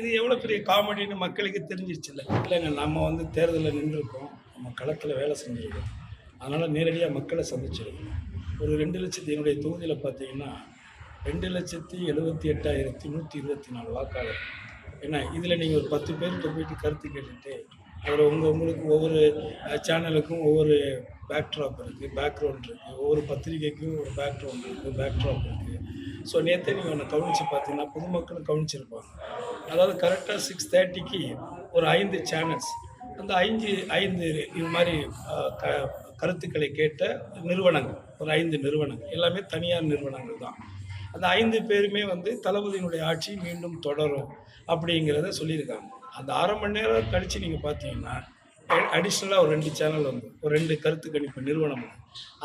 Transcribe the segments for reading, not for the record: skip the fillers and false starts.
இது எவ்வளோ பெரிய காமெடின்னு மக்களுக்கு தெரிஞ்சிருச்சுல்ல. இல்லைங்க, நம்ம வந்து தேர்தலில் நின்றுருக்கோம், நம்ம களத்தில் வேலை செஞ்சுருக்கோம், அதனால் நேரடியாக மக்களை சந்திச்சிருக்கோம். ஒரு 2,00,000 என்னுடைய தொகுதியில் பார்த்தீங்கன்னா 2,78,124 வாக்காளர். ஏன்னா இதில் நீங்கள் ஒரு 10 பேர்கிட்ட போயிட்டு கருத்து கேட்டுட்டு அதில் உங்களுக்கு ஒவ்வொரு சேனலுக்கும் ஒவ்வொரு பேக்ட்ராப் இருக்குது, பேக்ரவுண்ட் இருக்குது, ஒவ்வொரு பத்திரிகைக்கும் ஒரு பேக்ரவுண்ட் இருக்குது, பேக்ட்ராப் இருக்குது. ஸோ நேற்றே நீங்கள் ஒன்று கவனித்து பார்த்தீங்கன்னா பொதுமக்களும் கவனிச்சிருப்பாங்க. அதாவது கரெக்டாக 6:30க்கு ஒரு 5 சேனல்ஸ், அந்த 5 இது மாதிரி கருத்துக்களை கேட்ட நிறுவனங்கள், ஒரு 5 நிறுவனங்கள், எல்லாமே தனியார் நிறுவனங்கள் தான். அந்த 5 பேருமே வந்து தளபதியினுடைய ஆட்சி மீண்டும் தொடரும் அப்படிங்கிறத சொல்லியிருக்காங்க. அந்த 1/2 மணி நேரம் கழித்து நீங்கள் பார்த்தீங்கன்னா அடிஷ்னலாக ஒரு 2 சேனல் வந்து ஒரு 2 கருத்து கணிப்பு நிறுவனம்.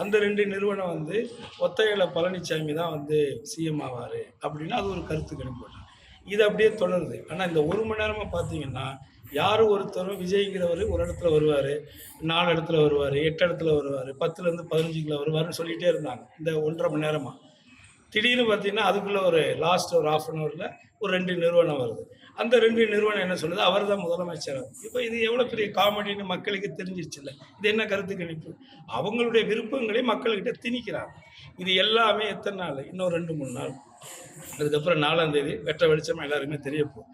அந்த 2 நிறுவனம் வந்து ஒத்தையில பழனிசாமி தான் வந்து சிஎம் ஆவார் அப்படின்னா அது ஒரு கருத்து கணிப்பு. இது அப்படியே தொடருது. ஆனால் இந்த 1 மணி நேரமாக பார்த்தீங்கன்னா யார் ஒருத்தரும் விஜய்ங்கிறவர் ஒரு இடத்துல வருவார், 4 இடத்துல வருவார், 8 இடத்துல வருவார், 10லேருந்து 15க்குள்ள வருவார்னு சொல்லிகிட்டே இருந்தாங்க இந்த 1.5 மணி நேரமாக. திடீர்னு பார்த்தீங்கன்னா அதுக்குள்ளே ஒரு லாஸ்ட் ஒரு 1/2 அன் ஹவரில் ஒரு 2 நிறுவனம் வருது. அந்த 2 நிறுவனம் என்ன சொல்லுது, அவர் தான் முதலமைச்சர். இப்போ இது எவ்வளோ பெரிய காமெடின்னு மக்களுக்கு தெரிஞ்சிருச்சுல்ல. இது என்ன கருத்து கணிப்பு? அவங்களுடைய விருப்பங்களை மக்கள்கிட்ட திணிக்கிறாங்க. இது எல்லாமே எத்தனை நாள்? இன்னும் 2-3 நாள். அதுக்கப்புறம் 4ஆம் தேதி வெட்ட வெளிச்சமாக எல்லாருமே தெரிய போகும்.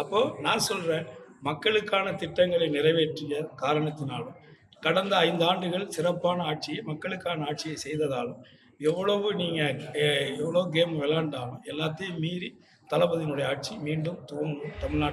அப்போது நான் சொல்கிறேன், மக்களுக்கான திட்டங்களை நிறைவேற்றிய காரணத்தினாலும் கடந்த 5 ஆண்டுகள் சிறப்பான ஆட்சியை, மக்களுக்கான ஆட்சியை செய்ததாலும் எவ்வளவு நீங்கள் எவ்வளோ கேம் விளையாண்டாலும் எல்லாத்தையும் மீறி தளபதியினுடைய ஆட்சி மீண்டும் துவங்கும் தமிழ்நாட்டில்.